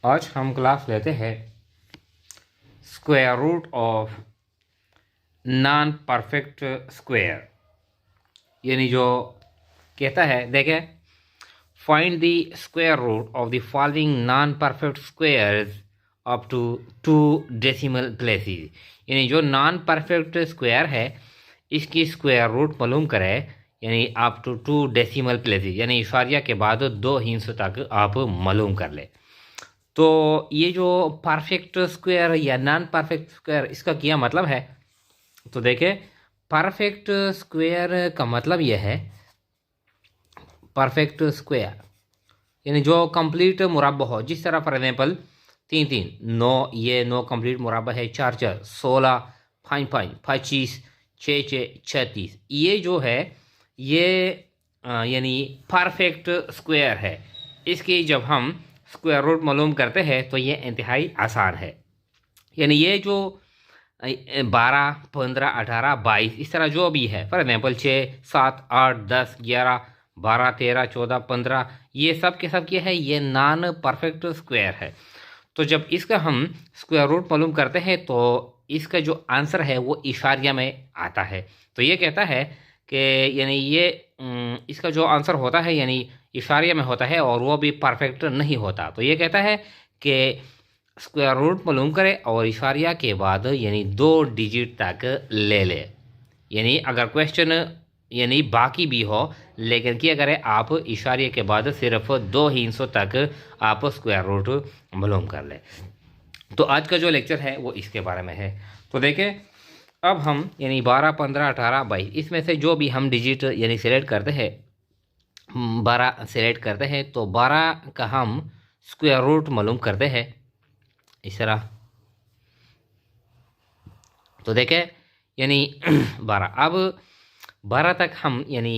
आज हम क्लास लेते हैं square root of non perfect square. यानी जो कहता है, देखें, find the square root of the following non perfect squares up to 2 decimal places. यानी जो नॉन परफेक्ट स्क्वायर है इसकी स्क्वायर रूट मालूम करें, यानी अप टू 2 डेसिमल प्लेसेस, यानी इशारिया के बाद 2 हिस्सों तक आप मालूम कर ले। तो ये जो परफेक्ट स्क्वायर या नॉन परफेक्ट स्क्वायर, इसका क्या मतलब है? तो देखिए, परफेक्ट स्क्वायर का मतलब यह है, परफेक्ट स्क्वायर यानी जो कंप्लीट मुरब्बा हो। जिस तरह फॉर एग्जांपल 3 3 9, ये 9 कंप्लीट मुरब्बा है। 4 4 16, 5 5 25, 6 6 36, ये जो है ये यानी परफेक्ट स्क्वायर है। इसकी जब हम स्क्वायर रूट मालूम करते हैं तो ये इंतहाई आसान है। यानी ये जो 12 15 18 22 इस तरह जो भी है, फॉर एग्जांपल 6 7 8 10 11 12 13 14 15, ये सब के सब क्या है, ये नॉन परफेक्ट स्क्वायर है। तो जब इसका हम स्क्वायर रूट मालूम करते हैं तो इसका जो आंसर है वो इशारिया में आता है। तो ये कहता है कि यानी ये इसका जो आंसर होता है यानी इशारिया में होता है और वो भी परफेक्ट नहीं होता। तो ये कहता है कि स्क्वायर रूट मालूम करे और इशारिया के बाद यानी 2 डिजिट तक ले ले। यानी अगर क्वेश्चन यानी बाकी भी हो लेकिन क्या करें, आप इशारे के बाद सिर्फ 2 हिस्सों तक आप स्क्वायर रूट मालूम कर लें। तो आज का जो लेक्चर है वो इसके बारे में है। तो देखें, अब हम यानी 12 15 18 22 इसमें से जो भी हम डिजिट यानी सेलेक्ट करते हैं, 12 सेलेक्ट करते हैं तो 12 का हम स्क्वायर रूट मालूम करते हैं इस तरह। तो देखें यानी 12, अब 12 तक हम यानी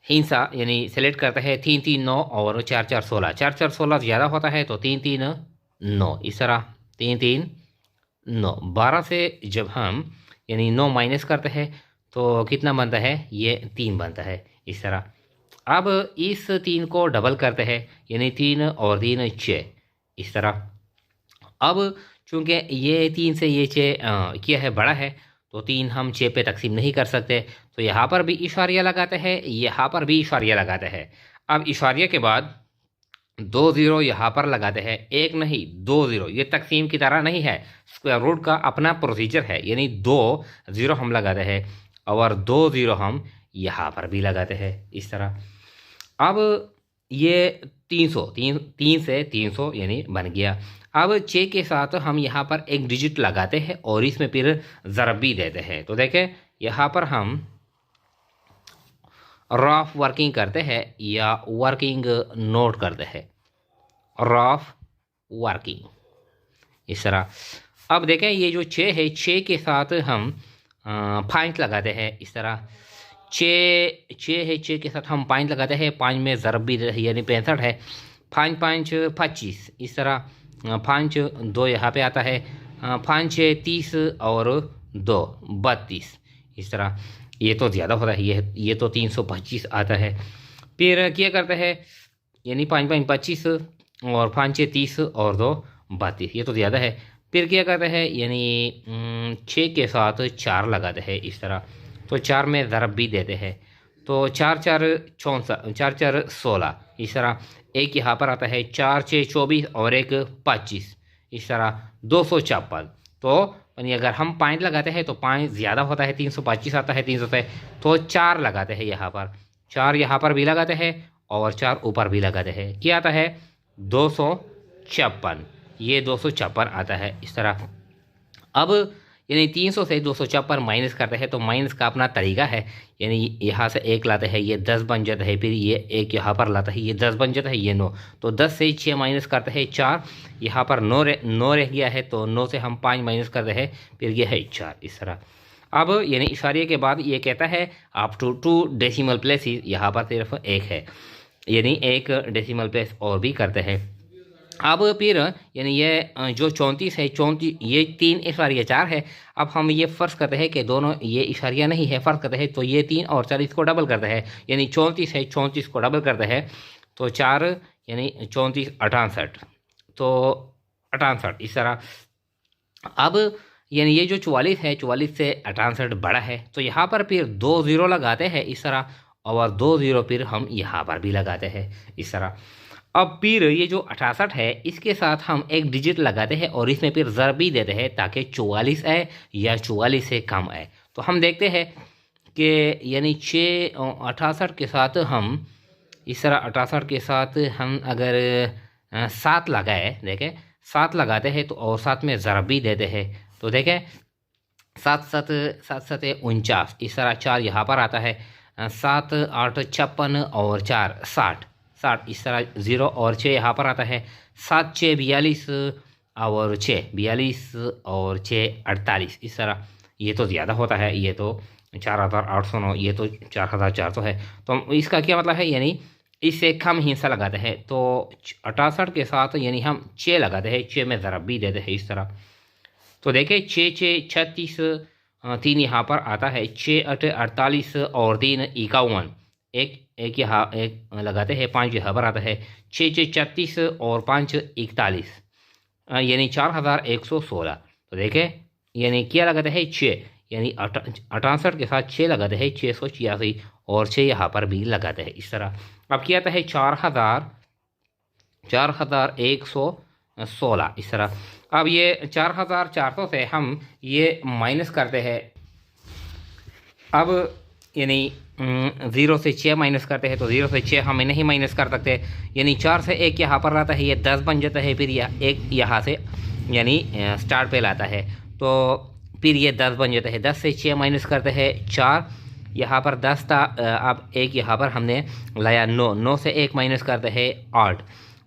हिंसा यानी सेलेक्ट करते हैं 3 3 9 और 4 4 16। 4 4 16 ज़्यादा होता है तो 3 3 9 इस तरह 3 3 9। 12 से जब हम यानी 9 माइनस करते हैं तो कितना बनता है, ये 3 बनता है इस तरह। अब इस 3 को डबल करते हैं यानी 3 और 3 6 इस तरह। अब चूँकि ये 3 से ये 6 क्या है, बड़ा है, तो 3 हम 6 पे तकसीम नहीं कर सकते। तो यहाँ पर भी इशारिया लगाते हैं, यहाँ पर भी इशारिया लगाते हैं। अब इशारिया के बाद 2 0 यहाँ पर लगाते हैं, एक नहीं 2 0। ये तकसीम की तरह नहीं है, स्क्वायर रूट का अपना प्रोसीजर है। यानी 2 0 हम लगाते हैं और 2 0 हम यहाँ पर भी लगाते हैं इस तरह। अब ये 300 3 से 300 यानी बन गया। अब 6 के साथ हम यहाँ पर एक डिजिट लगाते हैं और इसमें फिर ज़रब भी देते हैं। तो देखें, यहाँ पर हम रफ वर्किंग करते हैं या वर्किंग नोट करते हैं, रफ वर्किंग इस तरह। अब देखें, ये जो 6 है, 6 के साथ हम 5 लगाते हैं इस तरह। 6 है, 6 के साथ हम 5 लगाते हैं, 5 में ज़रब भी यानी 65 है। 5 5 25 इस तरह। 5 2 यहाँ पे आता है, 5 6 30 और 2 32 इस तरह। ये तो ज़्यादा होता है, ये तो 325 आता है। फिर क्या करते हैं, यानी 5 5 25 और 5 6 30 और 2 32, ये तो ज़्यादा है। फिर क्या करते हैं, यानी 6 के साथ 4 लगाते हैं इस तरह। तो 4 में ज़रब भी देते हैं, तो 4 4 64, 4 4 16 इस तरह। एक यहाँ पर आता है 4 6 24 और एक 25 इस तरह, 256। तो यानी अगर हम 5 लगाते हैं तो 5 ज़्यादा होता है, 325 आता है 300 से, तो 4 लगाते हैं यहाँ पर। 4 यहाँ पर भी लगाते हैं और 4 ऊपर भी लगाते हैं। क्या आता है, 256, ये 256 आता है इस तरह। अब यानी 300 से 256 माइनस करते हैं तो माइनस का अपना तरीका है। यानी यहाँ से 1 लाते हैं, ये 10 बन जाता है। फिर ये 1 यहाँ पर लाता है, ये 10 बन जाता है, ये 9। तो 10 से 6 माइनस करते हैं 4, यहाँ पर 9 रह गया है, तो 9 से हम 5 माइनस करते हैं, फिर ये है 4 इस तरह। अब यानी इशारे के बाद ये कहता है अप टू 2 डेसिमल प्लेसेस, यहाँ पर सिर्फ 1 है, यानी 1 डेसिमल प्लेस और भी करते हैं। अब फिर यानी ये जो 34 है, 34 ये 3 इशारिया 4 है। अब हम ये फ़र्ज़ करते हैं कि दोनों ये इशारिया नहीं है, फ़र्ज़ करते हैं, तो ये 3 और 4 इसको डबल करते हैं, यानी 34 है, 34 को डबल करते हैं तो 4 यानी 34 68 तो 68 इस तरह। अब यानी ये जो 44 है, 44 से 68 बड़ा है, तो यहाँ पर फिर 2 ज़ीरो लगाते हैं इस तरह, और 2 ज़ीरो फिर हम यहाँ पर भी लगाते हैं इस तरह। अब फिर ये जो 68 है इसके साथ हम एक डिजिट लगाते हैं और इसमें फिर ज़र भी देते हैं ताकि 44 आए या 44 से कम आए। तो हम देखते हैं कि यानी 68 के साथ हम इस तरह 68 के साथ हम अगर 7 लगाए, देखें 7 लगाते हैं तो और साथ में ज़र भी देते हैं, तो देखें 7 7 7 7 49 इस तरह 4 यहाँ पर आता है, 7 8 56 और 4 60 60 इस तरह 0 और 6 यहाँ पर आता है, 7 6 42 और 6 42 और 6 48 इस तरह। ये तो ज़्यादा होता है, ये तो 4809, ये तो 4400 है। तो इसका क्या मतलब है, यानी इससे कम हिस्सा लगाते हैं। तो 68 के साथ यानी हम 6 लगाते हैं, 6 में ज़रब भी देते हैं इस तरह। तो देखें 6 6 36 3 यहाँ पर आता है, 6 8 48 और 3 51, एक यहाँ एक लगाते हैं, 5 यहाँ पर आता है, 6 6 36 और 5 41 यानी 4116। तो देखें यानी क्या लगाते हैं 6, यानी 68 के साथ 6 लगाते हैं 686 और 6 यहाँ पर भी लगाते हैं इस तरह। अब क्या आता है 4116 इस तरह। अब ये 4400 से हम ये माइनस करते हैं, अब यानी 0 से 6 माइनस करते हैं, तो 0 से 6 हम नहीं माइनस कर सकते, यानी 4 से 1 यहाँ पर लाता है, ये 10 बन जाता है, फिर यह 1 यहाँ से यानी स्टार्ट पे लाता है, तो फिर ये 10 बन जाता है। 10 से 6 माइनस करते हैं 4, यहाँ पर 10 था, अब 1 यहाँ पर हमने लाया 9, 9 से 1 माइनस करते हैं 8,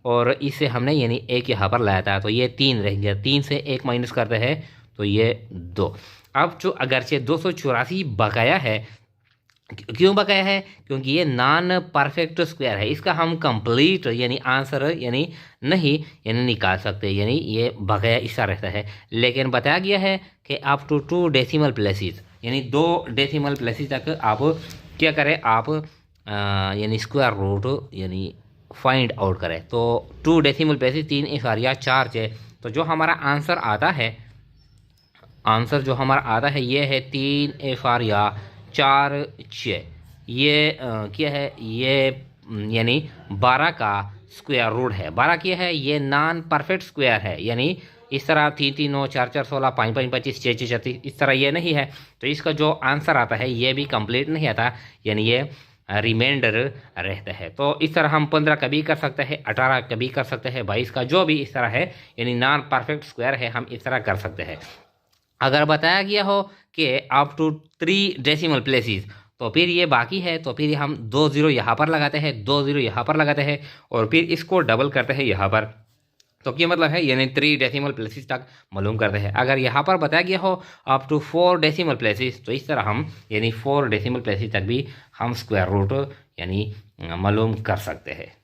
और इससे हमने यानी 1 यहाँ पर लाया था, तो ये 3 रह गया, 3 से 1 माइनस करते हैं तो ये 2। अब जो अगरचे 284 बकाया है, क्यों बकाया है, क्योंकि ये नॉन परफेक्ट स्क्वायर है, इसका हम कंप्लीट यानी आंसर यानी नहीं यानी निकाल सकते, यानी ये बकाया इसका रहता है। लेकिन बताया गया है कि अप टू 2 डेसिमल प्लेसेस, यानी 2 डेसिमल प्लेसेस तक आप क्या करें, आप यानी स्क्वायर रूट यानी फाइंड आउट करें। तो 2 डेसिमल प्लेसेस 3 इशारिया 4 6, तो जो हमारा आंसर आता है, आंसर जो हमारा आता है ये है 3 इशारिया 4 6, ये क्या है, ये यानी 12 का स्क्वायर रूट है। 12 क्या है, ये नॉन परफेक्ट स्क्वायर है, यानी इस तरह 3 3 9 4 4 16 5 5 25 6 6 36 इस तरह ये नहीं है। तो इसका जो आंसर आता है ये भी कंप्लीट नहीं आता, यानी ये रिमाइंडर रहता है। तो इस तरह हम 15 का भी कर सकते हैं, 18 का भी कर सकते हैं, 22 का जो भी इस तरह है यानी नॉन परफेक्ट स्क्वायर है, हम इस तरह कर सकते हैं। अगर बताया गया हो कि अप टू 3 डेसिमल प्लेसेस, तो फिर ये बाकी है, तो फिर हम 2 ज़ीरो यहाँ पर लगाते हैं, 2 ज़ीरो यहाँ पर लगाते हैं और फिर इसको डबल करते हैं यहाँ पर। तो क्या मतलब है, यानी 3 डेसिमल प्लेसेस तक मालूम करते हैं। अगर यहाँ पर बताया गया हो अप टू 4 डेसिमल प्लेसेस, तो इस तरह हम यानी 4 डेसिमल प्लेसेस तक भी हम स्क्वायर रूट यानी मालूम कर सकते हैं।